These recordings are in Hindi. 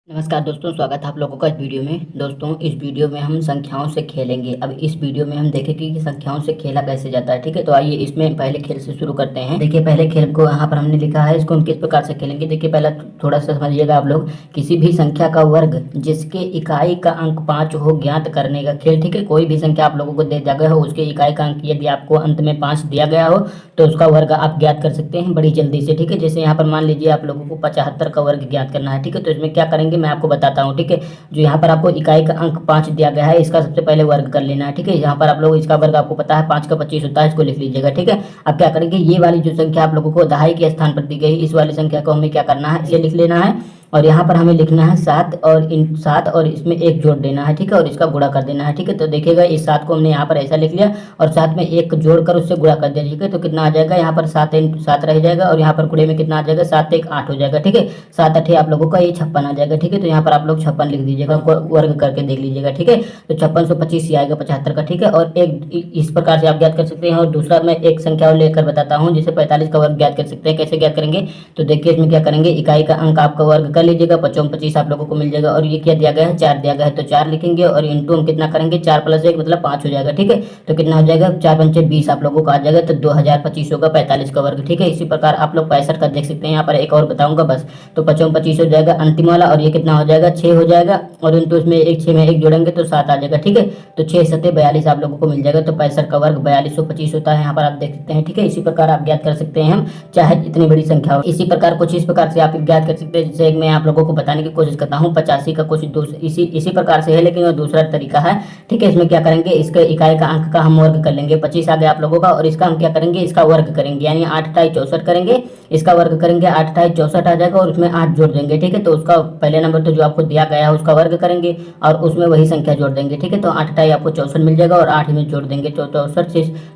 नमस्कार दोस्तों, स्वागत है आप लोगों का इस वीडियो में। दोस्तों, इस वीडियो में हम संख्याओं से खेलेंगे। अब इस वीडियो में हम देखेंगे कि संख्याओं से खेला कैसे जाता है। ठीक है, तो आइए इसमें पहले खेल से शुरू करते हैं। देखिए, पहले खेल को यहाँ पर हमने लिखा है, इसको हम किस प्रकार से खेलेंगे। देखिए, पहला थोड़ा सा समझिएगा आप लोग। किसी भी संख्या का वर्ग जिसके इकाई का अंक 5 हो ज्ञात करने का खेल। ठीक है, कोई भी संख्या आप लोगों को दे दिया गया हो, उसके इकाई का अंक यदि आपको अंत में 5 दिया गया हो तो उसका वर्ग आप ज्ञात कर सकते हैं बड़ी जल्दी से। ठीक है, जैसे यहाँ पर मान लीजिए आप लोगों को 75 का वर्ग ज्ञात करना है। ठीक है, तो इसमें क्या करेंगे मैं आपको बताता हूँ। ठीक है, जो यहाँ पर आपको इकाई का अंक 5 दिया गया है, इसका सबसे पहले वर्ग कर लेना है। ठीक है, यहाँ पर आप लोग इसका वर्ग आपको पता है 5 का 25 होता है, इसको लिख लीजिएगा। ठीक है, अब क्या करेंगे, ये वाली जो संख्या आप लोगों को दहाई के स्थान पर दी गई, इस वाली संख्या को हमें क्या करना है, इसे लिख लेना है। और यहाँ पर हमें लिखना है 7 और इन 7 और इसमें 1 जोड़ देना है। ठीक है, और इसका गुणा कर देना है। ठीक है, तो देखिएगा इस 7 को हमने यहाँ पर ऐसा लिख लिया और साथ में 1 जोड़कर उससे गुणा कर दिया। ठीक है, तो कितना आ जाएगा, यहाँ पर 7 रह जाएगा और यहाँ पर गुणे में कितना आ जाएगा, 7 1 8 हो जाएगा। ठीक है, 7 8 आप लोगों का ये 56 आ जाएगा। ठीक है, तो यहाँ पर आप लोग 56 लिख दीजिएगा, वर्ग करके देख लीजिएगा। ठीक है, तो 56 से 25 ही आएगा 75 का। ठीक है, और एक इस प्रकार से आप ज्ञात कर सकते हैं। और दूसरा मैं एक संख्या और लेकर बताता हूँ जिसे 45 का वर्ग ज्ञात कर सकते हैं। कैसे ज्ञात करेंगे, तो देखिए इसमें क्या करेंगे, इकाई का अंक आपका वर्ग कर लीजिएगा, 55 25 आप लोगों को मिल जाएगा। और ये क्या दिया गया है, 4 दिया गया है, तो 4 लिखेंगे और इंटू हम कितना करेंगे, 4 + 1 मतलब 5 हो जाएगा। ठीक है, तो कितना हो जाएगा, 4 पंचे 20 आप लोगों को आ जाएगा, तो 2025 होगा 45 का वर्ग। ठीक है, इसी प्रकार आप लोग 65 का देख सकते हैं। यहाँ पर एक और बताऊंगा बस, तो 55 25 हो जाएगा अंतिम वाला, और ये कितना हो जाएगा, 6 हो जाएगा। और इंटू इसमें 6 में 1 जोड़ेंगे तो 7 आ जाएगा। ठीक है, तो 6 7 42 आप लोगों को मिल जाएगा, तो 65 का वर्ग 4225 होता है। यहाँ पर आप देख सकते हैं। ठीक है, इसी प्रकार आप ज्ञात कर सकते हैं हम, चाहे इतनी बड़ी संख्या हो। इसी प्रकार कुछ इस प्रकार से आप ज्ञात कर सकते हैं, जैसे मैं आप लोगों को बताने की कोशिश करता हूँ। 85 का कुछ इसी प्रकार से है, लेकिन वो दूसरा तरीका है। ठीक है, इसमें क्या करेंगे, इसके इकाई का अंक का हम वर्ग कर लेंगे। 25 आ गया आप लोगों का, और इसका हम क्या करेंगे, इसका वर्ग करेंगे, यानी 8 × 64 करेंगे, इसका वर्ग करेंगे। 8 × 64 आ जाएगा और उसमें 8 जोड़ देंगे। ठीक है, तो उसका पहले नंबर तो जो आपको दिया गया है उसका वर्ग करेंगे और उसमें वही संख्या जोड़ देंगे। ठीक है, तो 8 × आपको 64 मिल जाएगा और 8 में जोड़ देंगे, 64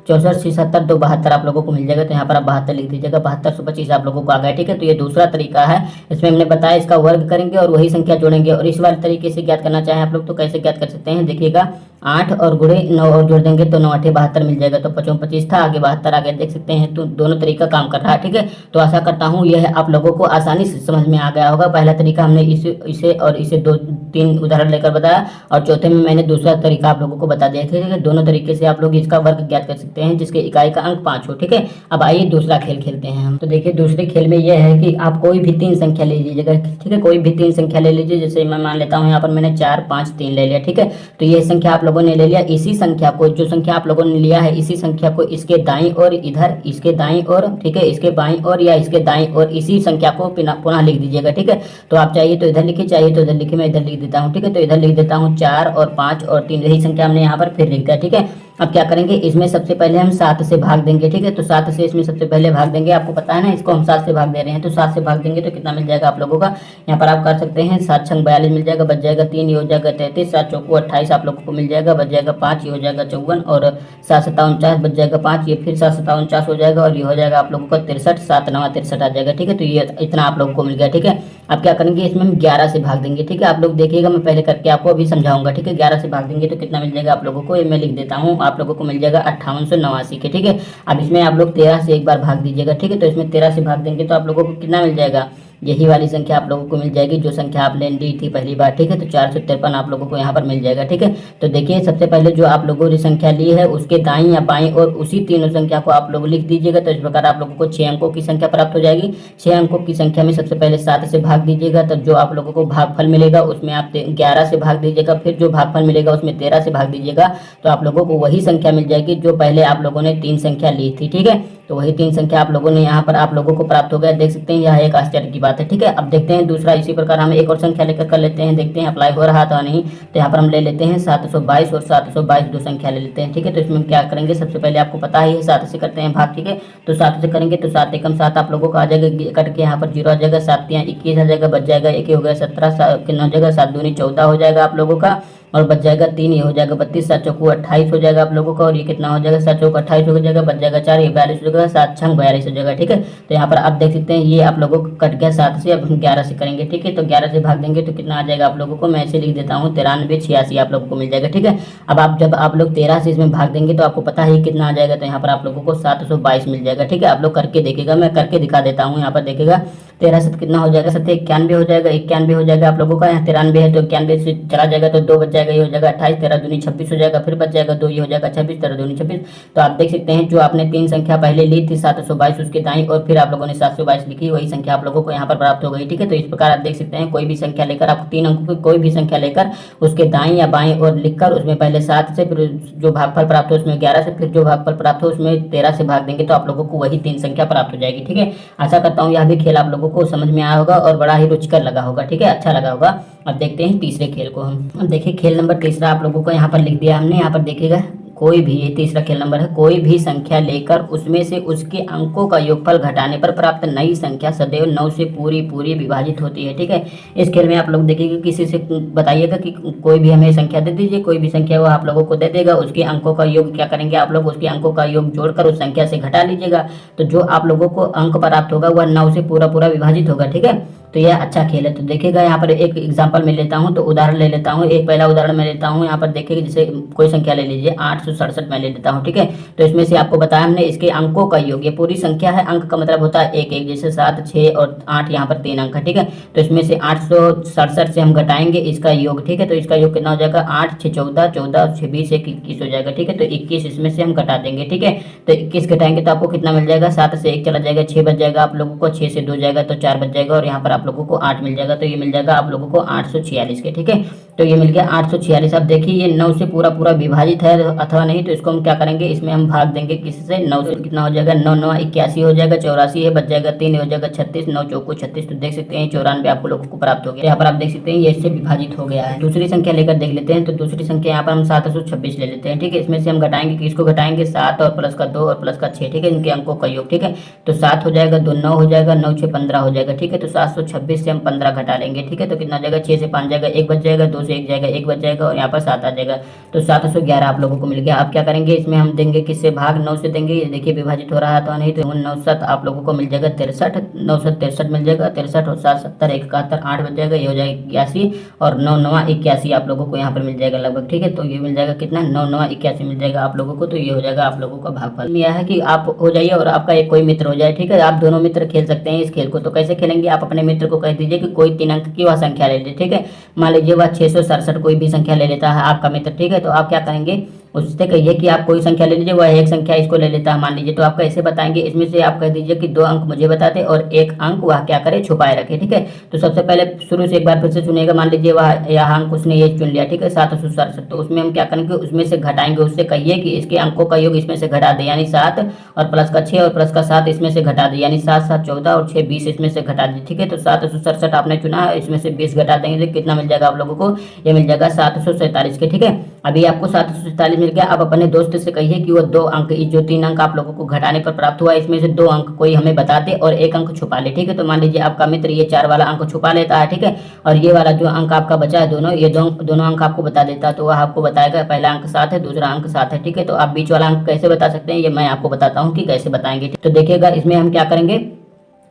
64 70 तो 72 आप लोगों को मिल जाएगा। तो यहाँ पर आप 72 लिख दीजिएगा, 72 से 25 आप लोगों को आ गया। ठीक है, तो ये दूसरा तरीका है, इसमें हमने बताया इसका वर्ग करेंगे और वही संख्या जोड़ेंगे। और इस वाले तरीके से ज्ञात करना चाहें आप लोग तो कैसे ज्ञात कर सकते हैं, देखिएगा 8 और गुणे 9 और जोड़ देंगे तो 9 8 72 मिल जाएगा। तो 55 25 था, आगे 72 आ गया, देख सकते हैं। तो दोनों तरीका काम कर रहा है। ठीक है, तो आशा करता हूँ यह आप लोगों को आसानी से समझ में आ गया होगा। पहला तरीका हमने इसे और इसे 2-3 उदाहरण लेकर बताया, और चौथे में मैंने दूसरा तरीका आप लोगों को बता दिया। ठीक है, दोनों तरीके से आप लोग इसका वर्ग ज्ञात कर सकते हैं जिसके इकाई का अंक 5 हो। ठीक है, अब आइए दूसरा खेल खेलते हैं हम। तो देखिए, दूसरे खेल में यह है कि आप कोई भी 3 संख्या ले लीजिएगा। ठीक है, कोई भी 3 संख्या ले लीजिए। जैसे मैं मान लेता हूँ, यहाँ पर मैंने 4 5 3 ले लिया। ठीक है, तो ये संख्या आप लोगों ने ले लिया। इसी संख्या को, जो संख्या आप लोगों ने लिया है, इसी संख्या को इसके दाईं ओर, इधर इसके दाईं ओर, ठीक है, इसके बाईं ओर या इसके दाईं ओर इसी संख्या को पुनः लिख दीजिएगा। ठीक है, तो आप चाहिए तो इधर लिखिए, चाहिए तो इधर लिखिए। मैं इधर लिख देता हूँ। ठीक है, तो इधर लिख देता हूँ 4 और 5 और 3, यही संख्या हमने यहाँ पर फिर लिख दिया। ठीक है, अब क्या करेंगे, इसमें सबसे पहले हम 7 से भाग देंगे। ठीक है, तो 7 से इसमें सबसे पहले भाग देंगे। आपको पता है ना, इसको हम 7 से भाग दे रहे हैं, तो 7 से भाग देंगे तो कितना मिल जाएगा आप लोगों का, यहाँ पर आप कर सकते हैं 7 छंग 42 मिल जाएगा, बच जाएगा 3, ये हो जाएगा 33, 7 चौको 28 आप लोगों को मिल जाएगा, बच जाएगा 5, ये हो जाएगा 54, और 7 7 49 बच जाएगा 5, ये फिर 7 7 49 हो जाएगा, और ये हो जाएगा आप लोगों का 63, 7 9 63 आ जाएगा। ठीक है, तो ये इतना आप लोगों को मिल गया। ठीक है, अब क्या करेंगे, इसमें हम 11 से भाग देंगे। ठीक है, आप लोग देखिएगा, मैं पहले करके आपको अभी समझाऊंगा। ठीक है, 11 से भाग देंगे तो कितना मिल जाएगा आप लोगों को, ये मैं लिख देता हूँ, आप लोगों को मिल जाएगा 5889 के। ठीक है, अब इसमें आप लोग 13 से एक बार भाग दीजिएगा। ठीक है, तो इसमें 13 से भाग देंगे तो आप लोगों को कितना मिल जाएगा, यही वाली संख्या आप लोगों को मिल जाएगी जो संख्या आपने ली थी पहली बार। ठीक है, तो 453 आप लोगों को यहाँ पर मिल जाएगा। ठीक है, तो देखिए सबसे पहले जो आप लोगों ने संख्या ली है उसके दाईं या बाईं और उसी तीनों संख्या को आप लोग लिख दीजिएगा। तो इस प्रकार आप लोगों को 6 अंकों की संख्या प्राप्त हो जाएगी। 6 अंकों की संख्या में सबसे पहले 7 से भाग दीजिएगा, तो जो आप लोगों को भागफल मिलेगा उसमें आप 11 से भाग दीजिएगा, फिर जो भागफल मिलेगा उसमें 13 से भाग दीजिएगा, तो आप लोगों को वही संख्या मिल जाएगी जो पहले आप लोगों ने 3 संख्या ली थी। ठीक है, तो वही 3 संख्या आप लोगों ने यहाँ पर आप लोगों को प्राप्त हो गया, देख सकते हैं, यह एक आश्चर्य की बात है। ठीक है, अब देखते हैं दूसरा, इसी प्रकार हम एक और संख्या लेकर कर लेते हैं, देखते हैं अप्लाई हो रहा था नहीं। तो यहाँ पर हम ले लेते हैं 722 और 722 दो संख्या ले लेते हैं। ठीक है, तो इसमें हम क्या करेंगे, सबसे पहले आपको पता ही है 7 से करते हैं भाग। ठीक है, तो 7 से करेंगे तो 7 एकम 7 आप लोगों का आ जाएगा, कट के यहाँ पर 0 आ जाएगा, 7 3 21 आ जाएगा, बच जाएगा 1 हो गया 17, 9 जगह 7 दूनी 14 हो जाएगा आप लोगों का, और बच जाएगा 3, ये हो जाएगा 32, 7 चौको 28 हो जाएगा आप लोगों का, और ये कितना हो जाएगा, 7 चौको 28 हो जाएगा, बच जाएगा 4, ये 42 हो जाएगा, 7 छंग 42 हो जाएगा। ठीक है, तो यहाँ पर आप देख सकते हैं ये आप लोगों को कट गया 7 से। अब हम 11 से करेंगे। ठीक है, तो 11 से भाग देंगे तो कितना आ जाएगा आप लोगों को, मैं ऐसे लिख देता हूँ 93 86 आप लोगों को मिल जाएगा। ठीक है, अब जब आप लोग 13 से इसमें भाग देंगे तो आपको पता है कितना आ जाएगा, तो यहाँ पर आप लोगों को 722 मिल जाएगा। ठीक है, आप लोग करके देखिएगा, मैं करके दिखा देता हूँ। यहाँ पर देखिएगा 13 से कितना हो जाएगा, 7 91 हो जाएगा, 91 हो जाएगा आप लोगों का। यहाँ 93 है तो 91 से चला जाएगा तो 2 बच जाएगा, ये हो जाएगा 28, 13 दूनी 26 हो जाएगा, फिर बच जाएगा 2, ये हो जाएगा 26, 13 दूनी 26। तो आप देख सकते हैं जो आपने 3 संख्या पहले ली थी 722 उसके दाई और फिर आप लोगों ने 722 लिखी, वही संख्या आप लोगों को यहाँ पर प्राप्त हो गई। ठीक है, तो इस प्रकार आप देख सकते हैं कोई भी संख्या लेकर, आपको 3 अंकों की कोई भी संख्या लेकर उसके दाई या बाएं और लिखकर उसमें पहले 7 से, फिर जो भागफल प्राप्त हो उसमें 11 से, फिर जो भागफल प्राप्त हो उसमें 13 से भाग देंगे तो आप लोगों को वही 3 संख्या प्राप्त हो जाएगी। ठीक है, आशा करता हूँ यह भी खेल आप लोगों को समझ में आया होगा और बड़ा ही रुचिकर लगा होगा। ठीक है, अच्छा लगा होगा। अब देखते हैं तीसरे खेल को हम। अब देखिए खेल नंबर तीसरा आप लोगों को यहाँ पर लिख दिया हमने। यहाँ पर देखिएगा कोई भी, ये तीसरा खेल नंबर है, कोई भी संख्या लेकर उसमें से उसके अंकों का योगफल घटाने पर प्राप्त नई संख्या सदैव 9 से पूरी पूरी विभाजित होती है। ठीक है, इस खेल में आप लोग देखिएगा किसी से बताइएगा कि कोई भी हमें संख्या दे दीजिए, कोई भी संख्या वो आप लोगों को दे देगा, उसके अंकों का योग क्या करेंगे आप लोग, उसके अंकों का योग जोड़कर उस संख्या से घटा लीजिएगा, तो जो आप लोगों को अंक प्राप्त होगा वह 9 से पूरा पूरा विभाजित होगा। ठीक है, तो यह अच्छा खेल है। तो देखिएगा यहाँ पर एक एग्जांपल मैं लेता हूँ, तो उदाहरण ले लेता हूँ, एक पहला उदाहरण मैं लेता हूँ। यहाँ पर देखिए जैसे कोई संख्या ले लीजिए 867 मैं ले लेता हूँ। ठीक है, तो इसमें से आपको बताया हमने इसके अंकों का योग, ये पूरी संख्या है, अंक का मतलब होता है एक एक, जैसे 7, 6 और 8 यहाँ पर 3 अंक है। ठीक है, तो इसमें से 867 से हम घटाएंगे इसका योग। ठीक है, तो इसका योग कितना हो जाएगा, 8 6 14, 14 6 20 21 हो जाएगा। ठीक है, तो 21 इसमें से हम घटा देंगे। ठीक है, तो 21 घटाएंगे तो आपको कितना मिल जाएगा, 7 से 1 चला जाएगा, 6 बच जाएगा आप लोगों को, 6 से 2 जाएगा तो 4 बच जाएगा और यहाँ पर आप लोगों को 8 मिल जाएगा, तो ये मिल जाएगा आप लोगों को 846 के। ठीक है, तो ये मिल गया 846। अब देखिए ये 9 से पूरा पूरा विभाजित है अथवा नहीं, तो इसको हम क्या करेंगे, इसमें हम भाग देंगे किससे, 9 से। कितना हो जाएगा, 9 9 81 हो जाएगा, 84 है, बच जाएगा 3 हो जाएगा 36, 9 चौको 36। तो देख सकते हैं 94 आप लोगों को प्राप्त हो गया। यहाँ पर आप देख सकते हैं ये इससे विभाजित हो गया है। दूसरी संख्या लेकर देख लेते हैं, तो दूसरी संख्या यहाँ पर हम 726 ले लेते हैं। ठीक है, इसमें से हम घटाएंगे, किसको घटाएंगे, 7 और प्लस का 2 और प्लस का 6। ठीक है, इनके अंकों का योग। ठीक है, तो 7 हो जाएगा, 2 9 हो जाएगा, 9 6 15 हो जाएगा। ठीक है, तो 726 से हम 15 घटा लेंगे। ठीक है, तो कितना जाएगा, 6 से 5 जाएगा, 1 बच जाएगा, 2 से 1 जाएगा, 1 बच जाएगा और यहाँ पर 7 आ जाएगा, तो 711 आप लोगों को मिल गया। आप क्या करेंगे, इसमें हम देंगे किससे, भाग 9 से देंगे। ये देखिए विभाजित हो रहा है तो नहीं, तो 9 7 आप लोगों को मिल जाएगा 63, 9 7 63 मिल जाएगा, 63 और 7 70 71 8 बच जाएगा, ये हो जाएगा 81 और 9 9 81 आप लोगों को यहाँ पर मिल जाएगा लगभग। ठीक है, तो ये मिल जाएगा कितना, 9 9 81 मिल जाएगा आप लोगों को, तो ये हो जाएगा आप लोगों का भागफल। यह है कि आप हो जाइए और आपका एक कोई मित्र हो जाए। ठीक है, आप दोनों मित्र खेल सकते हैं इस खेल को। तो कैसे खेलेंगे, आप अपने मित्र को कह दीजिए कि कोई 3 अंक की वह संख्या ले लीजिए। ठीक है, मान लीजिए वह 667 कोई भी संख्या ले लेता है आपका मित्र। ठीक है, तो आप क्या करेंगे, उससे कहिए कि आप कोई संख्या ले लीजिए, वह एक संख्या इसको ले लेता है मान लीजिए, तो आप कैसे बताएंगे, इसमें से आप कह दीजिए कि 2 अंक मुझे बता दे और 1 अंक वह क्या करे, छुपाए रखे। ठीक है, तो सबसे पहले शुरू से एक बार फिर से चुनेगा, मान लीजिए वह यह अंक उसने ये चुन लिया। ठीक है, 767, तो उसमें हम क्या करेंगे, उसमें से घटाएंगे, उससे कहिए कि इसके अंकों का योग इसमें से घटा दे, यानी 7 और प्लस का 6 और प्लस का 7 इसमें से घटा दे, यानी 7 7 14 और 6 20 इसमें से घटा दे। ठीक है, तो 767 आपने चुना है, इसमें से 20 घटा देंगे तो कितना मिल जाएगा आप लोगों को, ये मिल जाएगा 747 के। ठीक है, अभी आपको 747 मिल गया। अब अपने दोस्त से कहिए कि वो 2 अंक, जो 3 अंक आप लोगों को घटाने पर प्राप्त हुआ इसमें से 2 अंक कोई हमें बता दे और 1 अंक छुपा ले। ठीक है, तो मान लीजिए आपका मित्र ये 4 वाला अंक छुपा लेता है। ठीक है, और ये वाला जो अंक आपका बचा है दोनों, ये दोनों अंक आपको बता देता है, तो वह आपको बताएगा पहला अंक 7 है, दूसरा अंक 7 है। ठीक है, तो आप बीच वाला अंक कैसे बता सकते हैं, ये मैं आपको बताता हूँ कि कैसे बताएंगे। तो देखिएगा इसमें हम क्या करेंगे,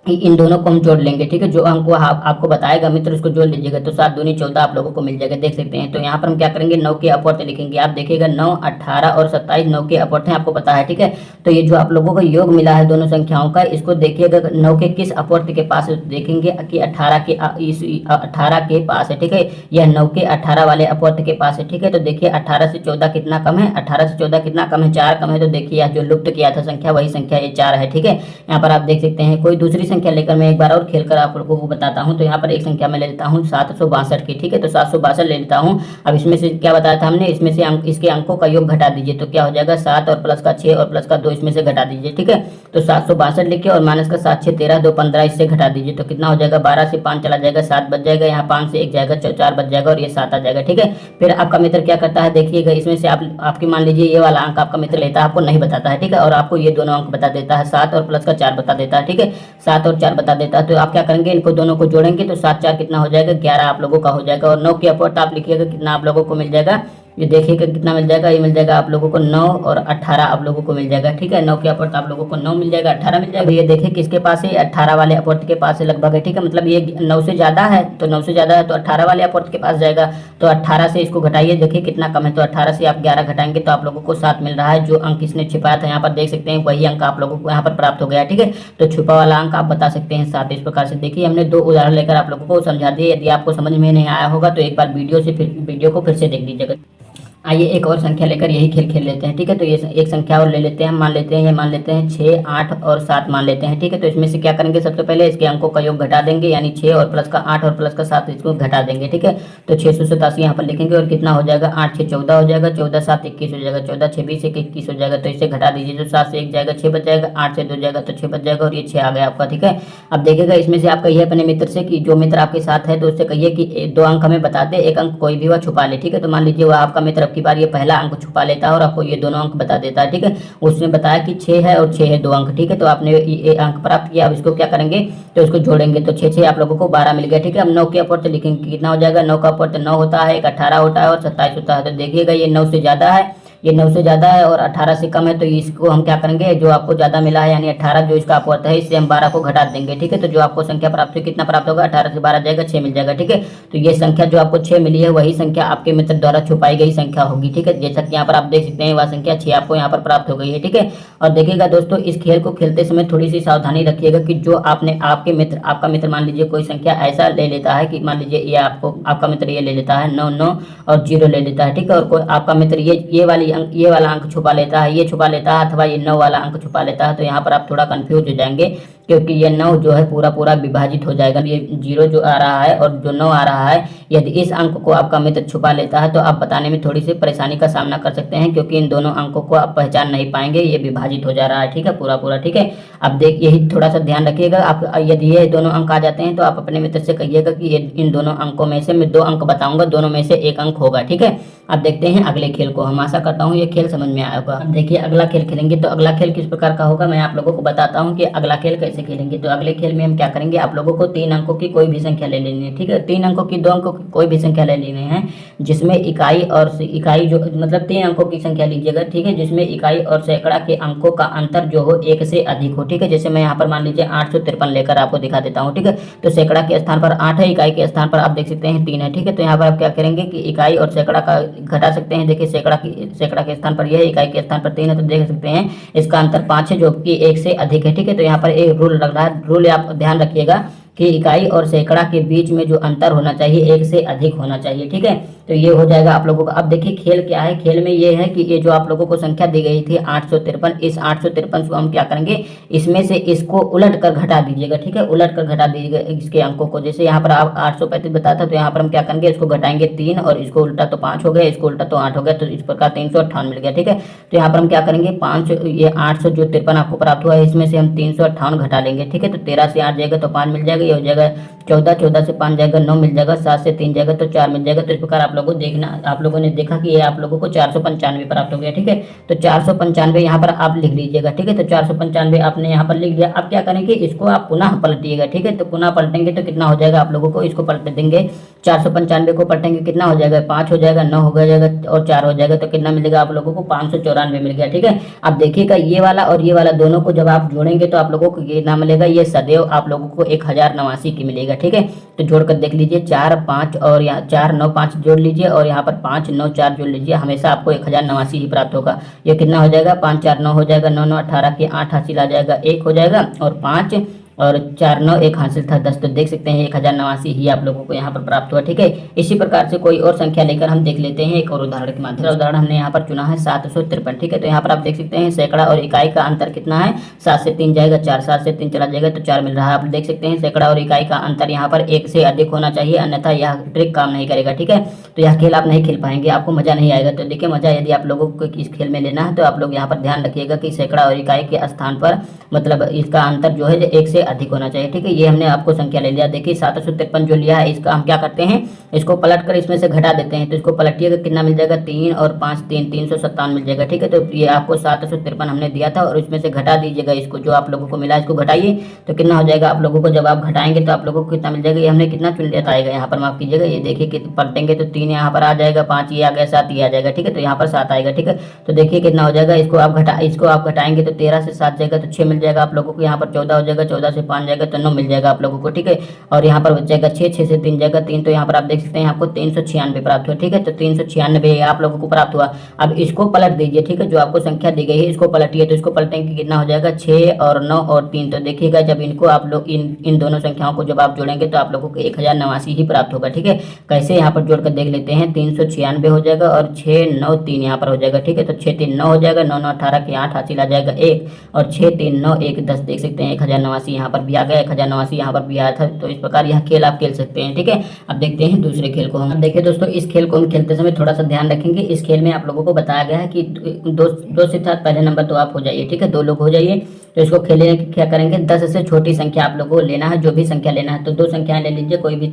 इन दोनों को हम जोड़ लेंगे। ठीक है, जो अंक वो आपको बताएगा मित्र उसको जोड़ लीजिएगा, तो 7 दूनी 14 आप लोगों को मिल जाएगा, देख सकते हैं। तो यहाँ पर हम क्या करेंगे, 9 के अपवर्त लिखेंगे। आप देखिएगा 9 18 और 27 9 के अपवर्त हैं, आपको पता है। ठीक है, तो ये जो आप लोगों को योग मिला है दोनों संख्याओं का, इसको देखिएगा 9 के किस अपवर्त के पास, देखेंगे कि 18 के पास है। ठीक है, यह 9 के 18 वाले अपवर्त के पास है। ठीक है, तो देखिए 18 से 14 कितना कम है, 18 से 14 कितना कम है, 4 कम है। तो देखिए जो लुप्त किया था संख्या वही संख्या ये 4 है। ठीक है, यहाँ पर आप देख सकते हैं। कोई दूसरी संख्या लेकर मैं एक बार और खेलकर आप लोगों को बताता हूं। तो यहाँ पर एक संख्या मैं ले लेता हूं 762 की। ठीक है, तो 762 ले लेता हूं। अब इसमें से क्या बताया था हमने, इसमें से इसके अंकों का योग घटा दीजिए, तो क्या हो जाएगा, 7 और प्लस का 6 और प्लस का 2 इसमें से घटा दीजिए। ठीक है, तो 762 लिखिए और माइनस का 7 6 13 2 15 इससे घटा दीजिए, तो कितना हो जाएगा, 12 से 5 चला जाएगा, 7 बच जाएगा, यहाँ 5 से 1 जाएगा, 4 बच जाएगा और ये 7 आ जाएगा। ठीक है, फिर आपका मित्र क्या करता है, देखिएगा इसमें से आपकी मान लीजिए ये वाला अंक आपका मित्र लेता है, आपको नहीं बताता है। ठीक है, और आपको ये दोनों अंक बता देता है, 7 और प्लस का 4 बता देता है। ठीक है, 7 और 4 बता देता है, तो आप क्या करेंगे, इनको दोनों को जोड़ेंगे तो 7 4 कितना हो जाएगा, 11 आप लोगों का हो जाएगा। और 9 के अपवर्त आप लिखिएगा कितना आप लोगों को मिल जाएगा, ये देखिएगा कितना मिल जाएगा, ये मिल जाएगा आप लोगों को 9 और 18 आप लोगों को मिल जाएगा। ठीक है, 9 के अपवर्थ आप लोगों को 9 मिल जाएगा, 18 मिल जाएगा। ये देखिए किसके पास है, 18 वाले अपवर्थ के पास है लगभग है। ठीक है, मतलब ये 9 से ज़्यादा है, तो 9 से ज़्यादा है तो 18 वाले अपवर्थ के पास जाएगा। तो 18 से इसको घटाइए, देखिए कितना कम है, तो 18 से आप 11 घटाएंगे तो आप लोगों को 7 मिल रहा है। जो अंक इसने छिपाया था यहाँ पर देख सकते हैं, वही अंक आप लोगों को यहाँ पर प्राप्त हो गया। ठीक है, तो छुपा वाला अंक आप बता सकते हैं 7। इस प्रकार से देखिए हमने 2 उदाहरण लेकर आप लोगों को समझा दिए। यदि आपको समझ में नहीं आया होगा तो एक बार वीडियो को फिर से देख लीजिएगा। आइए एक और संख्या लेकर यही खेल खेल लेते हैं। ठीक है, तो ये एक संख्या और ले लेते हैं, मान लेते हैं ये मान लेते हैं 6, 8 और 7 मान लेते हैं। ठीक है, तो इसमें से क्या करेंगे, सबसे पहले इसके अंकों का योग घटा देंगे, यानी 6 और प्लस का 8 और प्लस का 7 इसको घटा देंगे। ठीक है, तो 687 यहाँ पर लिखेंगे और कितना हो जाएगा, 8 6 14 हो जाएगा, 14 7 21 हो जाएगा, 14 6 20 21 हो जाएगा। तो इसे घटा दीजिए, जो 7 से 1 जाएगा 6 बच जाएगा, 8 से 2 जाएगा तो 6 बच जाएगा और ये 6 आ गया आपका। ठीक है, अब देखिएगा इसमें से आप कहिए अपने मित्र से कि जो मित्र आपके साथ है तो उससे कहिए कि 2 अंक हमें बता दे, एक अंक कोई भी वह छुपा ले। ठीक है, तो मान लीजिए वह आपका मित्र अब की बार ये पहला अंक छुपा लेता है और आपको ये दोनों अंक बता देता है। ठीक है, उसने बताया कि 6 है और 6 है 2 अंक। ठीक है, तो आपने ये अंक प्राप्त किया। अब इसको क्या करेंगे, तो इसको जोड़ेंगे तो 6 6 आप लोगों को 12 मिल गया। ठीक है, अब 9 के अपवर्थ लिखेंगे, कितना हो जाएगा, 9 का अपवर्थ 9 होता है, एक 18 होता है और 27 होता है। तो देखिएगा ये 9 से ज़्यादा है, ये 9 से ज़्यादा है और 18 से कम है, तो इसको हम क्या करेंगे, जो आपको ज़्यादा मिला है यानी 18 जो इसका अपवर्थ है, इससे हम 12 को घटा देंगे। ठीक है, तो जो आपको संख्या प्राप्त हुई कितना प्राप्त होगा, 18 से 12 जाएगा 6 मिल जाएगा। ठीक है, तो ये संख्या जो आपको 6 मिली है वही संख्या आपके मित्र द्वारा छुपाई गई संख्या होगी। ठीक है, जैसा कि यहाँ पर आप देख सकते हैं वह संख्या 6 आपको यहाँ पर प्राप्त हो गई है। ठीक है, और देखिएगा दोस्तों इस खेल को खेलते समय थोड़ी सी सावधानी रखिएगा कि जो आपका मित्र मान लीजिए कोई संख्या ऐसा ले लेता है कि मान लीजिए ये आपका मित्र ये ले लेता है 9 9 और 0 ले लेता है। ठीक है, और कोई आपका मित्र ये वाला अंक छुपा लेता है, ये छुपा लेता है, अथवा ये 9 वाला अंक छुपा लेता है, तो यहाँ पर आप थोड़ा कंफ्यूज हो जाएंगे क्योंकि ये 9 जो है पूरा विभाजित हो जाएगा। ये 0 जो आ रहा है और जो 9 आ रहा है, यदि इस अंक को आपका मित्र छुपा लेता है तो आप बताने में थोड़ी सी परेशानी का सामना कर सकते हैं, क्योंकि इन दोनों अंकों को आप पहचान नहीं पाएंगे, ये विभाजित हो जा रहा है। ठीक है, पूरा। ठीक है, अब देख यही थोड़ा सा ध्यान रखिएगा। आप यदि ये दोनों अंक आ जाते हैं तो आप अपने मित्र से कहिएगा कि इन दोनों अंकों में से मैं 2 अंक बताऊंगा, दोनों में से 1 अंक होगा। ठीक है, अब देखते हैं अगले खेल को। हम आशा करता हूँ ये खेल समझ में आया होगा। अब देखिए अगला खेल खेलेंगे, तो अगला खेल किस प्रकार का होगा मैं आप लोगों को बताता हूँ कि अगला खेल कैसे खेलेंगे। तो अगले खेल में हम क्या करेंगे, आप लोगों को 3 अंकों की कोई भी संख्या ले लेनी है। ठीक है, 3 अंकों की 2 अंकों की कोई भी संख्या ले लेनी है, जिसमें इकाई जो मतलब 3 अंकों की संख्या लीजिएगा। ठीक है, जिसमें इकाई और सैकड़ा के अंकों का अंतर जो हो 1 से अधिक हो। ठीक है, जैसे मैं यहाँ पर मान लीजिए 853 लेकर आपको दिखा देता हूँ। ठीक है, तो सैकड़ा के स्थान पर 8 है, इकाई के स्थान पर आप देख सकते हैं 3 है। ठीक है, तो यहाँ पर आप क्या करेंगे कि इकाई और सैकड़ा का घटा सकते हैं। देखिए सैकड़ा के स्थान पर यह है, इकाई के स्थान पर 3 है, तो देख सकते हैं इसका अंतर 5 है जो कि 1 से अधिक है। ठीक है, तो यहाँ पर एक रूल लग रहा है, रूल आप ध्यान रखिएगा कि इकाई और सैकड़ा के बीच में जो अंतर होना चाहिए 1 से अधिक होना चाहिए। ठीक है, तो ये हो जाएगा आप लोगों का। अब देखिए खेल क्या है, खेल में ये है कि ये जो आप लोगों को संख्या दी गई थी 853, इस 853 को हम क्या करेंगे, इसमें से इसको उलट कर घटा दीजिएगा। ठीक है, उलट कर घटा दीजिएगा इसके अंकों को। जैसे यहाँ पर आप 835 बताया था, तो यहाँ पर हम क्या करेंगे, इसको घटाएंगे 3 और इसको उल्टा तो 5 हो गया, इसको उल्टा तो 8 हो गया, तो इस प्रकार 358 मिल गया। ठीक है, तो यहाँ पर हम क्या करेंगे, 5 ये 853 आपको प्राप्त हुआ है, इसमें से हम 358 घटा लेंगे। ठीक है, तो 13 से 8 जाएगा तो 5 मिल जाएगा, ये हो जाएगा 14, 14 से 5 जाएगा 9 मिल जाएगा, 7 से 3 जाएगा तो 4 मिल जाएगा। तो इस प्रकार आप लोगों ने देखा कि ये आप लोगों को 495 प्राप्त हो गया। ठीक है, तो 495 यहाँ पर आप लिख लीजिएगा। ठीक है, तो 495 आपने यहाँ पर लिख लिया। अब क्या करेंगे, इसको आप पुनः पलटिएगा। ठीक है, तो पुनः पलटेंगे तो कितना हो जाएगा, आप लोगों को इसको पलट देंगे, 495 को पलटेंगे कितना हो जाएगा, 5 हो जाएगा, 9 हो जाएगा और 4 हो जाएगा, तो कितना मिलेगा आप लोगों को 594 मिल गया। ठीक है, अब देखिएगा ये वाला और ये वाला दोनों को जब आप जोड़ेंगे तो आप लोगों को कितना मिलेगा, ये सदैव आप लोगों को 1089 की मिलेगा। ठीक है, तो जोड़कर देख लीजिए, 4 5 और यहाँ 4 9 5 जोड़ लीजिए और यहाँ पर 5 9 4 जोड़ लीजिए, हमेशा आपको 1089 ही प्राप्त होगा। ये कितना हो जाएगा, 5 4 9 हो जाएगा, 9 9 18 के 8 हासिल आ जाएगा, 1 हो जाएगा और 5 और 4 9 1 हासिल था 10, तो देख सकते हैं 1089 ही आप लोगों को यहाँ पर प्राप्त हुआ। ठीक है, इसी प्रकार से कोई और संख्या लेकर हम देख लेते हैं एक और उदाहरण के माध्यम से। उदाहरण हमने यहाँ पर चुना है 753। ठीक है, तो यहाँ पर आप देख सकते हैं सैकड़ा और इकाई का अंतर कितना है, 7 से 3 जाएगा 4, 7 से 3 चला जाएगा तो 4 मिल रहा है। आप देख सकते हैं सैकड़ा और इकाई का अंतर यहाँ पर 1 से अधिक होना चाहिए, अन्यथा यह ट्रिक काम नहीं करेगा। ठीक है, तो यह खेल आप नहीं खेल पाएंगे, आपको मजा नहीं आएगा। तो देखिए मजा यदि आप लोगों को इस खेल में लेना है तो आप लोग यहाँ पर ध्यान रखिएगा कि सैकड़ा और इकाई के स्थान पर मतलब इसका अंतर जो है 1 से अधिक होना चाहिए। ठीक है, ये हमने आपको संख्या ले लिया। देखिए 753 जो लिया है इसका हम क्या करते हैं, इसको पलट कर इसमें से घटा देते हैं। तो इसको पलटिएगा कितना मिल जाएगा, 3 और 5 357 मिल जाएगा। ठीक है, तो ये आपको 753 हमने दिया था और इसमें से घटा दीजिएगा इसको, जो आप लोगों को मिला इसको घटाइए तो कितना हो जाएगा आप लोगों को। जब आप घटाएंगे तो आप लोगों को कितना मिल जाएगा, ये हमने कितना चुन लिया था आएगा यहाँ पर, माफ कीजिएगा। ये देखिए कि पलटेंगे तो 3 यहाँ पर आ जाएगा, 5 ये आ गया, 7 ये आ जाएगा। ठीक है, तो यहाँ पर 7 आएगा। ठीक है, तो देखिए कितना हो जाएगा, इसको आप घटाएंगे तो 13 से 7 जाएगा तो 6 मिल जाएगा आप लोगों को। यहाँ पर 14 हो जाएगा, 14 से 5 जाएगा तो 9 मिल जाएगा आप लोगों को। ठीक है, और यहाँ पर बच जाएगा 6, 6 से 3 जाएगा 3, तो यहाँ पर आप देख सकते हैं आपको 396 प्राप्त हुआ। ठीक है, तो 396 आप लोगों को प्राप्त हुआ। अब इसको पलट दीजिए। ठीक है, जो आपको संख्या दी गई है इसको पलटिए, तो इसको पलटेंगे कितना हो जाएगा, 6 और 9 और 3। तो देखिएगा जब इनको आप लोग इन दोनों संख्याओं को जब आप जोड़ेंगे तो आप लोगों को 1089 ही प्राप्त होगा। ठीक है, कैसे यहाँ पर जोड़कर देख लेते हैं, 396 हो जाएगा और 6 9 3 यहाँ पर हो जाएगा। ठीक है, तो 6 3 9 हो जाएगा, 9 9 18 के 8 हासिल आ जाएगा 1 और 6 3 9 1 10। देख सकते हैं 1089 यहाँ पर भी आ गया, 1089 यहाँ पर भी आया था। तो इस प्रकार यह खेल आप खेल सकते हैं। ठीक है, अब देखते हैं दूसरे खेल को हम। देखिए दोस्तों, इस खेल को हम खेलते समय थोड़ा सा ध्यान रखेंगे। इस खेल में आप लोगों को बताया गया है कि दो से 7 पहले नंबर तो आप हो जाइए। ठीक है, 2 लोग हो जाइए। तो इसको खेलने की क्या करेंगे, 10 से छोटी संख्या आप लोगों को लेना है, जो भी संख्या लेना है। तो 2 संख्याएं ले लीजिए, कोई भी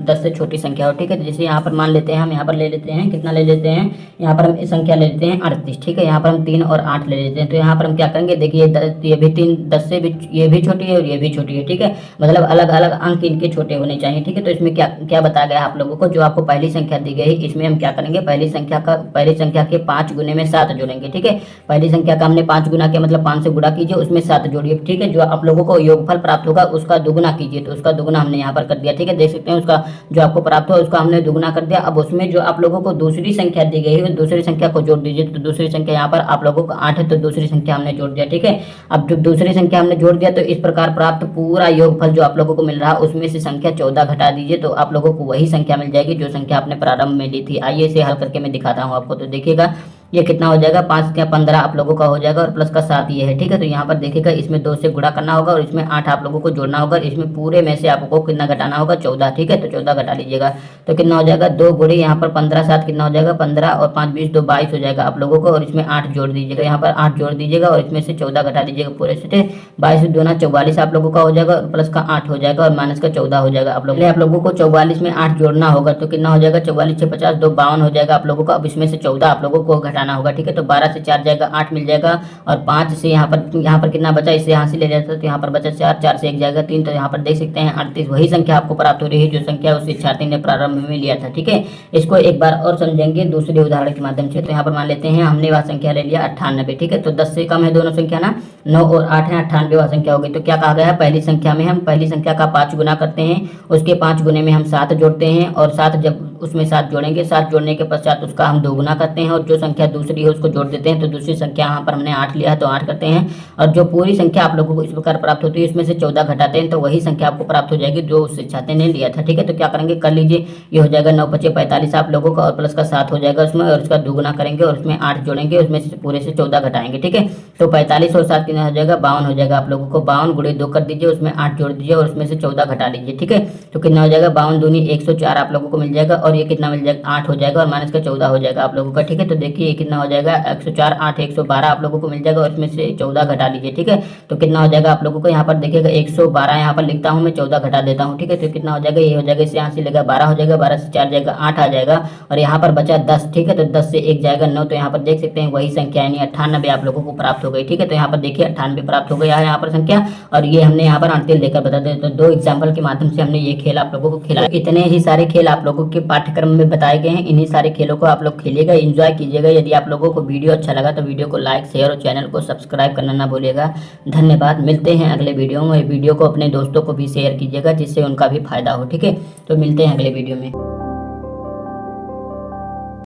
10 से छोटी संख्या हो। ठीक है, जैसे यहाँ पर मान लेते हैं, हम यहाँ पर ले लेते हैं, कितना ले लेते हैं, यहाँ पर हम संख्या ले लेते हैं 38। ठीक है, यहाँ पर हम 3 और 8 ले लेते हैं। तो यहाँ पर हम क्या करेंगे, देखिए ये भी 10 से भी ये भी छोटी है और ये भी छोटी है। ठीक है, मतलब अलग अलग अंक इनके छोटे होने चाहिए। ठीक है, तो इसमें क्या बताया गया आप लोगों को, जो आपको पहली संख्या दी गई इसमें हम क्या करेंगे, पहली संख्या के 5 गुने में 7 जोड़ेंगे। ठीक है, पहली संख्या का हमने 5 गुना किया, मतलब 5 से गुणा कीजिए, उसमें 7 जोड़िए। ठीक है, जो आप लोगों को योगफल प्राप्त होगा उसका दुगुना कीजिए। तो उसका दुगुना हमने यहाँ पर कर दिया। ठीक है, देख सकते हैं उसका जो आपको प्राप्त हुआ उसका हमने दुगुना कर दिया। अब उसमें जो आप लोगों को दूसरी संख्या दी गई है दूसरी संख्या को जोड़ दीजिए। तो दूसरी संख्या यहाँ पर आप लोगों को 8 है, तो दूसरी संख्या हमने जोड़ दिया। ठीक है, अब जब दूसरी संख्या हमने जोड़ दिया तो इस प्रकार प्राप्त पूरा योगफल जो आप लोगों को मिल रहा है उसमें से संख्या 14 घटा दीजिए, तो आप लोगों को वही संख्या मिल जाएगी जो संख्या आपने प्रारंभ में ली थी। आइए इसे हल करके मैं दिखाता हूँ आपको। तो देखिएगा ये कितना हो जाएगा, 5 या 15 आप लोगों का हो जाएगा और प्लस का 7 ये है। ठीक है, तो यहाँ पर देखिएगा इसमें 2 से गुणा करना होगा और इसमें 8 आप लोगों को जोड़ना होगा। इसमें पूरे में से आपको कितना घटाना होगा, 14। ठीक है, तो 14 घटा लीजिएगा तो कितना हो जाएगा, 2 गुणे यहाँ पर 15 7 कितना हो जाएगा, 15 और 5 20 2 22 हो जाएगा आप लोगों को। और इसमें 8 जोड़ दीजिएगा, यहाँ पर 8 जोड़ दीजिएगा और इसमें से 14 घटा दीजिएगा पूरे से। 22 दूना 44 आप लोगों का हो जाएगा और प्लस का 8 हो जाएगा और माइनस का 14 हो जाएगा। आप लोगों को 44 में 8 जोड़ना होगा तो कितना हो जाएगा, 44 6 50 2 52 हो जाएगा आप लोगों का। अब इसमें से 14 आप लोगों को घटाना होगा। ठीक है, तो 12 से 4 जाएगा 8 मिल जाएगा और 5 से यहाँ पर कितना बचा, इससे यहाँ से ले जाता है तो यहाँ पर बचा 4, 4 से 1 जाएगा 3। तो यहाँ पर देख सकते हैं 38 वही संख्या आपको प्राप्त हो रही है जो संख्या उस शिक्षार्थी ने प्रारंभ में लिया था। ठीक है, इसको एक बार और समझेंगे दूसरे उदाहरण के माध्यम से। तो यहाँ पर मान लेते हैं हमने वह संख्या ले लिया 98। ठीक है, तो 10 से कम है दोनों संख्या ना, 9 और 8 है, 98 वह संख्या होगी। तो क्या कहा गया है, पहली संख्या में हम पहली संख्या का 5 गुना करते हैं, उसके 5 गुने में हम 7 जोड़ते हैं और 7 जब उसमें 7 जोड़ेंगे, 7 जोड़ने के पश्चात उसका हम 2 गुना करते हैं और जो संख्या दूसरी है उसको जोड़ देते हैं। तो दूसरी संख्या यहाँ पर हमने 8 लिया है तो 8 करते हैं और जो पूरी संख्या आप लोगों को इस प्रकार प्राप्त होती है इसमें से 14 घटाते हैं तो वही संख्या आपको प्राप्त हो जाएगी जो उस शिक्षार्थी ने लिया था। ठीक है, तो क्या करेंगे, कर लीजिए, ये हो जाएगा 9 5 45 आप लोगों का और प्लस का 7 हो जाएगा उसमें और उसका 2 गुना करेंगे और उसमें 8 जोड़ेंगे, उसमें से पूरे से 14 घटाएंगे। ठीक है, तो 45 और 7 कितना हो जाएगा, 52 हो जाएगा आप लोगों को। 52 गुणे 2 कर दीजिए, उसमें 8 जोड़ दीजिए और उसमें से 14 घटा लीजिए। ठीक है, तो कितना हो जाएगा, 52 दूनी 104 आप लोगों को मिल जाएगा और ये कितना मिल जाएगा, 8 हो जाएगा और माइनस का 14 हो जाएगा आप लोगों का। ठीक है, तो देखिए कितना हो जाएगा, 104 8 112 आप लोगों को मिल जाएगा और इसमें से 14 घटा लीजिए। ठीक है, तो कितना हो जाएगा आप लोगों को, यहाँ पर देखिएगा 112 यहाँ पर लिखता हूँ मैं, 14 घटा देता हूँ। ठीक है, तो कितना हो जाएगा, ये हो जाएगा, इससे यहाँ से लेगा 12 हो जाएगा, 12 से 4 जाएगा 8 आ जाएगा और यहाँ पर बचा 10। ठीक है, तो 10 से 1 जाएगा 9। तो यहाँ पर देख सकते हैं वही संख्या यानी 98 आप लोगों को प्राप्त हो गई। ठीक है, तो यहाँ पर देखिए 98 प्राप्त हो गया है यहाँ पर संख्या और ये हमने यहाँ पर 38 लेकर बता दें। तो 2 एग्जाम्पल के माध्यम से हमने ये खेल आप लोगों को खिलाया। इतने ही सारे खेल आप लोगों के पाठ्यक्रम में बताए गए हैं, इन्हीं सारे खेलों को आप लोग खेलिएगा, एंजॉय कीजिएगा। यदि आप लोगों को वीडियो अच्छा लगा तो वीडियो को लाइक शेयर और चैनल को सब्सक्राइब करना ना भूलिएगा। धन्यवाद, मिलते हैं अगले वीडियो में। वीडियो को अपने दोस्तों को भी शेयर कीजिएगा जिससे उनका भी फायदा हो। ठीक है, तो मिलते हैं अगले वीडियो में।